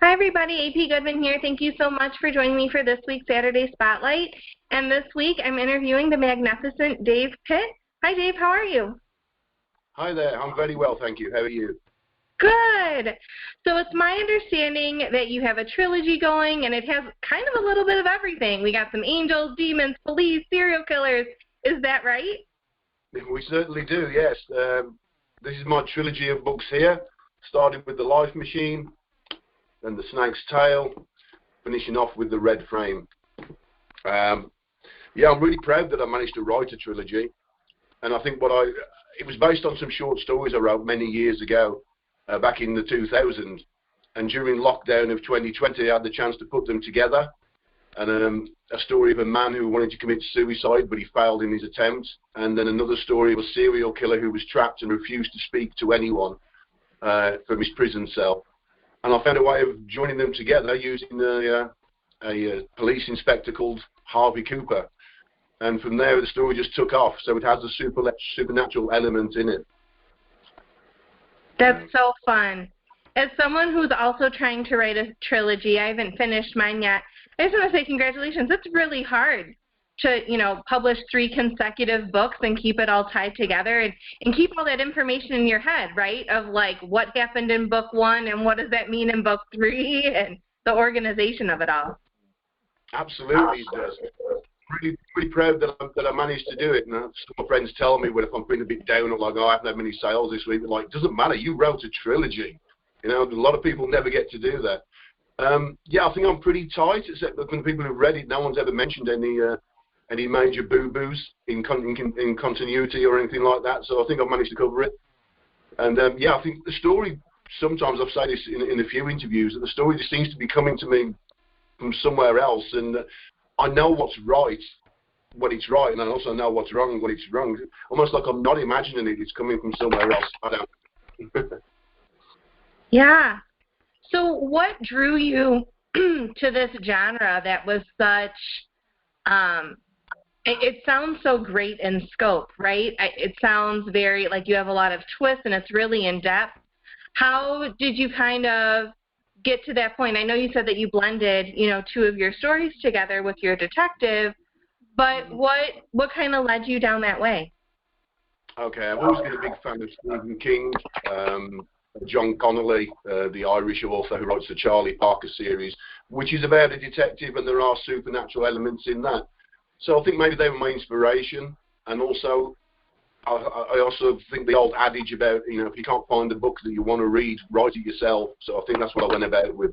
Hi everybody, AP Goodman here. Thank you so much for joining me for this week's Saturday Spotlight. And this week I'm interviewing the magnificent Dave Pitt. Hi Dave, how are you? Hi there, I'm very well, thank you. How are you? Good. So it's my understanding that you have a trilogy going and it has kind of a little bit of everything. We got some angels, demons, police, serial killers. Is that right? We certainly do, yes. This is my trilogy of books here, starting with The Life Machine, then The Snake's Tail, finishing off with The Red Frame. I'm really proud that I managed to write a trilogy, and I think it was based on some short stories I wrote many years ago, back in the 2000s, and during lockdown of 2020 I had the chance to put them together, and a story of a man who wanted to commit suicide but he failed in his attempt, and then another story of a serial killer who was trapped and refused to speak to anyone from his prison cell. And I found a way of joining them together using a police inspector called Harvey Cooper. And from there, the story just took off. So it has a supernatural element in it. That's so fun. As someone who's also trying to write a trilogy, I haven't finished mine yet. I just want to say congratulations. It's really hard to, publish 3 consecutive books and keep it all tied together and keep all that information in your head, right? Of like what happened in book 1 and what does that mean in book 3 and the organization of it all. Absolutely, it does. Really proud that I managed to do it. And some of my friends tell me when if I'm feeling a bit down or like, oh, I haven't had many sales this week, they're like, it doesn't matter, you wrote a trilogy. A lot of people never get to do that. I think I'm pretty tight, except that when people who've read it, no one's ever mentioned any major boo-boos in continuity or anything like that, so I think I've managed to cover it. And I think the story, sometimes I've said this in a few interviews, that the story just seems to be coming to me from somewhere else, and I know what's right when it's right, and I also know what's wrong when it's wrong. Almost like I'm not imagining it, it's coming from somewhere else. I don't. Yeah. So what drew you to this genre that was such, it sounds so great in scope, right? It sounds very, like you have a lot of twists and it's really in depth. How did you kind of get to that point? I know you said that you blended, 2 of your stories together with your detective, but what kind of led you down that way? Okay, I've always been a big fan of Stephen King, John Connolly, the Irish author who writes the Charlie Parker series, which is about a detective and there are supernatural elements in that. So I think maybe they were my inspiration, and also I also think the old adage about, if you can't find a book that you want to read, write it yourself. So I think that's what I went about it with.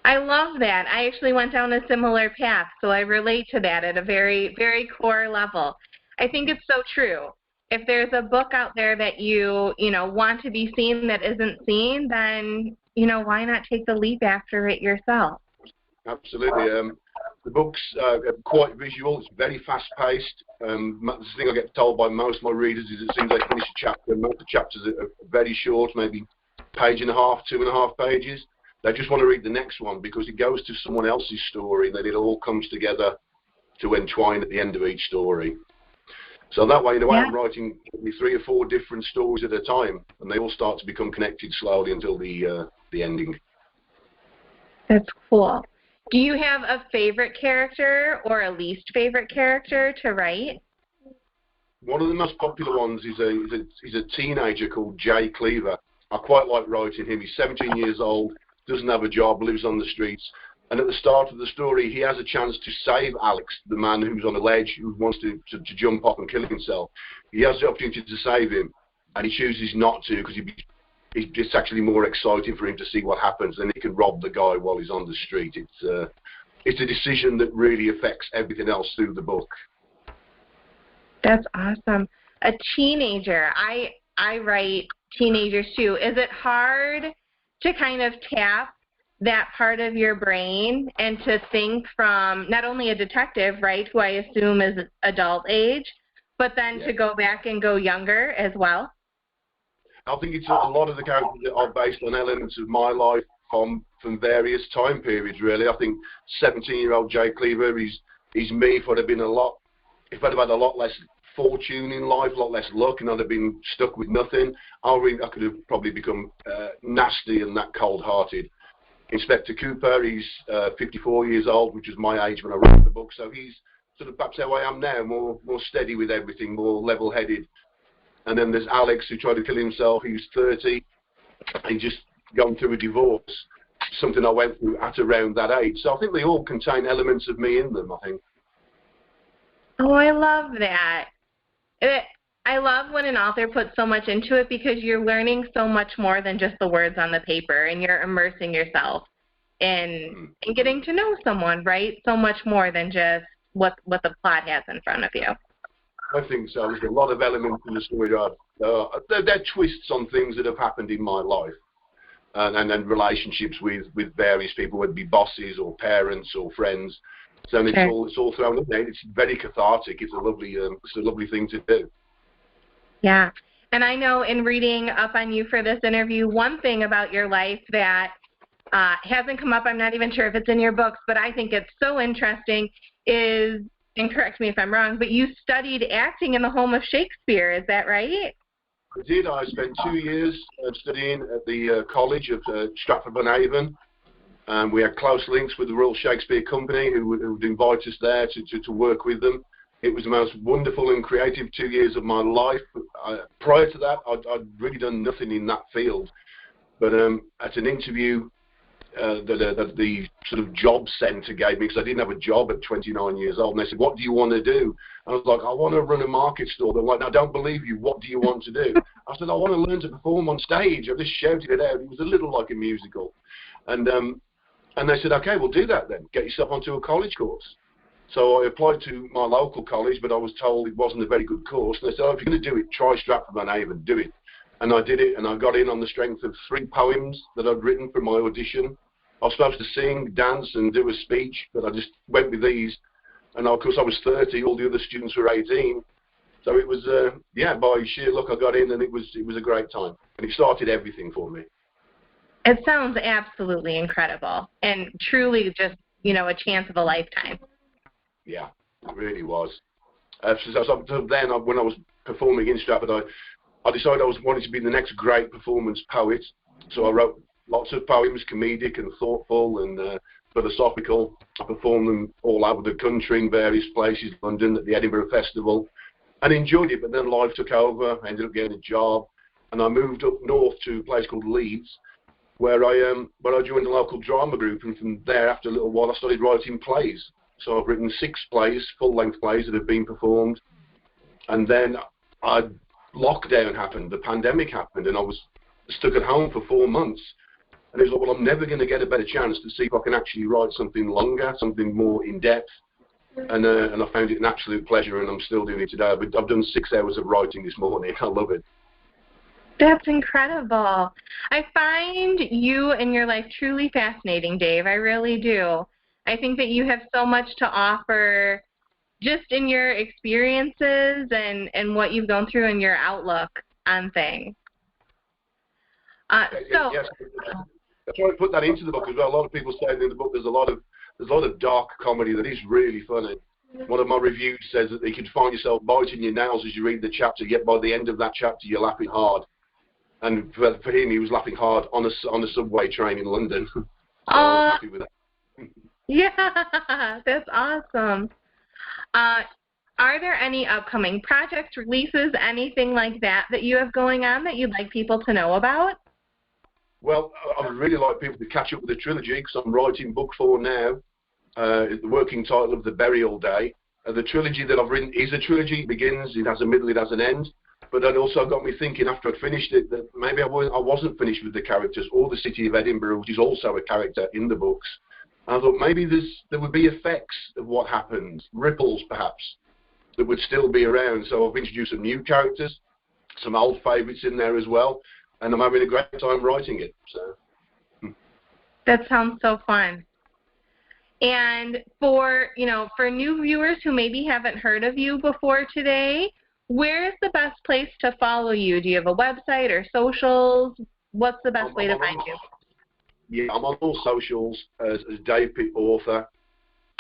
I love that. I actually went down a similar path, so I relate to that at a very, very core level. I think it's so true. If there's a book out there that you want to be seen that isn't seen, then, why not take the leap after it yourself? Absolutely. The book's quite visual. It's very fast-paced. The thing I get told by most of my readers is as soon as they finish a chapter, most of the chapters are very short, maybe page and a half, 2.5 pages. They just want to read the next one because it goes to someone else's story, and then it all comes together to entwine at the end of each story. So that way, in a way, I'm writing 3 or 4 different stories at a time, and they all start to become connected slowly until the ending. That's cool. Do you have a favorite character or a least favorite character to write? One of the most popular ones is a teenager called Jay Cleaver. I quite like writing him. He's 17 years old, doesn't have a job, lives on the streets. And at the start of the story, he has a chance to save Alex, the man who's on a ledge, who wants to jump off and kill himself. He has the opportunity to save him, and he chooses not to because it's actually more exciting for him to see what happens, and he can rob the guy while he's on the street. It's a decision that really affects everything else through the book. That's awesome. A teenager. I write teenagers too. Is it hard to kind of tap that part of your brain and to think from not only a detective, right, who I assume is adult age, but then to go back and go younger as well? I think it's a lot of the characters that are based on elements of my life from various time periods, really. I think 17-year-old Jay Cleaver is me if I'd have had a lot less fortune in life, a lot less luck, and I'd have been stuck with nothing. I could have probably become nasty and that cold-hearted. Inspector Cooper, he's 54 years old, which was my age when I wrote the book, so he's sort of perhaps how I am now, more steady with everything, more level-headed. And then there's Alex, who tried to kill himself. He was 30, and just gone through a divorce, something I went through at around that age. So I think they all contain elements of me in them, I think. Oh, I love that. I love when an author puts so much into it, because you're learning so much more than just the words on the paper, and you're immersing yourself in getting to know someone, right? So much more than just what the plot has in front of you. I think so. There's a lot of elements in the story. They're twists on things that have happened in my life, and then relationships with various people, whether it be bosses or parents or friends. So it's all thrown in there. It's very cathartic. It's a lovely thing to do. Yeah. And I know in reading up on you for this interview, one thing about your life that hasn't come up, I'm not even sure if it's in your books, but I think it's so interesting, is, and correct me if I'm wrong, but you studied acting in the home of Shakespeare. Is that right? I did. I spent 2 years studying at the College of Stratford-upon-Avon. We had close links with the Royal Shakespeare Company, who would invite us there to work with them. It was the most wonderful and creative 2 years of my life. Prior to that, I'd really done nothing in that field. But at an interview that the sort of job centre gave me, because I didn't have a job at 29 years old, and they said, "What do you want to do?" I was like, "I want to run a market store." They're like, "No, I don't believe you. What do you want to do?" I said, "I want to learn to perform on stage." I just shouted it out. It was a little like a musical. And they said, "Okay, we'll do that then. Get yourself onto a college course." So I applied to my local college, but I was told it wasn't a very good course. And they said, "Oh, if you're going to do it, try Stratford-upon-Avon, do it." And I did it, and I got in on the strength of 3 poems that I'd written for my audition. I was supposed to sing, dance, and do a speech, but I just went with these. And of course, I was 30, all the other students were 18. So it was, by sheer luck I got in, and it was a great time. And it started everything for me. It sounds absolutely incredible, and truly just, a chance of a lifetime. Yeah, it really was. So then, when I was performing in Stratford, I decided I wanted to be the next great performance poet. So I wrote lots of poems, comedic and thoughtful and philosophical. I performed them all over the country in various places, London, at the Edinburgh Festival, and enjoyed it. But then life took over. I ended up getting a job, and I moved up north to a place called Leeds, where I joined a local drama group, and from there, after a little while, I started writing plays. So I've written 6 plays, full-length plays that have been performed. And then lockdown happened, the pandemic happened, and I was stuck at home for 4 months. And it was like, well, I'm never going to get a better chance to see if I can actually write something longer, something more in-depth. And I found it an absolute pleasure, and I'm still doing it today. But I've done 6 hours of writing this morning. I love it. That's incredible. I find you and your life truly fascinating, Dave. I really do. I think that you have so much to offer just in your experiences and what you've gone through and your outlook on things. Yes, I try to put that into the book as well. A lot of people say in the book there's a lot of dark comedy that is really funny. One of my reviews says that you could find yourself biting your nails as you read the chapter, yet by the end of that chapter you're laughing hard. And for him, he was laughing hard on a subway train in London. So I was happy with that. Yeah, that's awesome. Are there any upcoming projects, releases, anything like that you have going on that you'd like people to know about? Well, I would really like people to catch up with the trilogy, because I'm writing book 4 now. The working title of The Burial Day. The trilogy that I've written is a trilogy. It begins, it has a middle, it has an end. But it also got me thinking after I'd finished it that maybe I wasn't finished with the characters or the city of Edinburgh, which is also a character in the books. And I thought maybe there would be effects of what happened, ripples perhaps, that would still be around. So I've introduced some new characters, some old favourites in there as well, and I'm having a great time writing it. So. That sounds so fun. And for new viewers who maybe haven't heard of you before today, where's the best place to follow you? Do you have a website or socials? What's the best way to find you? Yeah, I'm on all socials as Dave Pitt Author.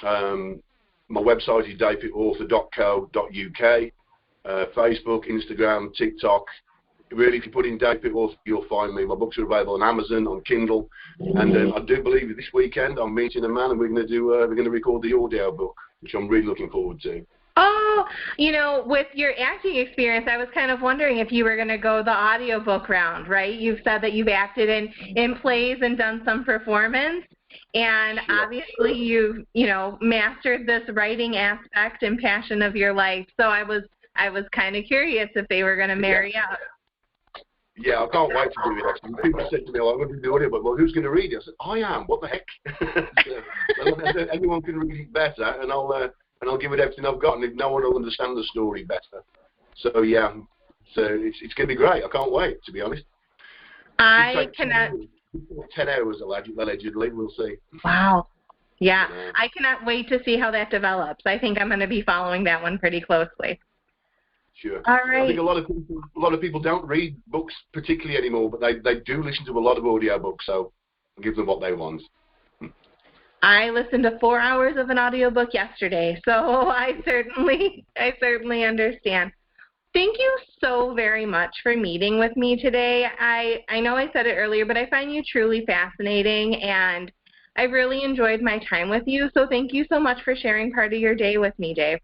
My website is davepitauthor.co.uk. Facebook, Instagram, TikTok, really, if you put in Dave Pitt, you'll find me. My books are available on Amazon, on Kindle, and I do believe that this weekend I'm meeting a man, and we're going to record the audio book, which I'm really looking forward to. Oh, you know, with your acting experience, I was kind of wondering if you were going to go the audiobook round, right? You've said that you've acted in plays and done some performance, and Sure. obviously you've, mastered this writing aspect and passion of your life. So I was kind of curious if they were going to marry up. Yeah, I can't wait to do it, actually. People said to me, I'm going to do audio, but well, who's going to read it? I said, I am. What the heck? So, anyone can read it better, and I'll give it everything I've got, and if no one will understand the story better. So, yeah, it's going to be great. I can't wait, to be honest. I cannot... 10 hours, allegedly. We'll see. Wow. Yeah, I cannot wait to see how that develops. I think I'm going to be following that one pretty closely. Sure. All right. I think a lot of people don't read books particularly anymore, but they do listen to a lot of audio books, so I'll give them what they want. I listened to 4 hours of an audiobook yesterday, so I certainly understand. Thank you so very much for meeting with me today. I know I said it earlier, but I find you truly fascinating, and I really enjoyed my time with you, so thank you so much for sharing part of your day with me, Dave.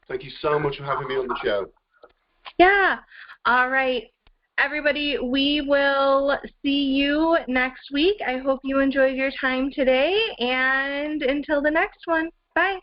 Thank you so much for having me on the show. Yeah. All right. Everybody, we will see you next week. I hope you enjoyed your time today, and until the next one, bye.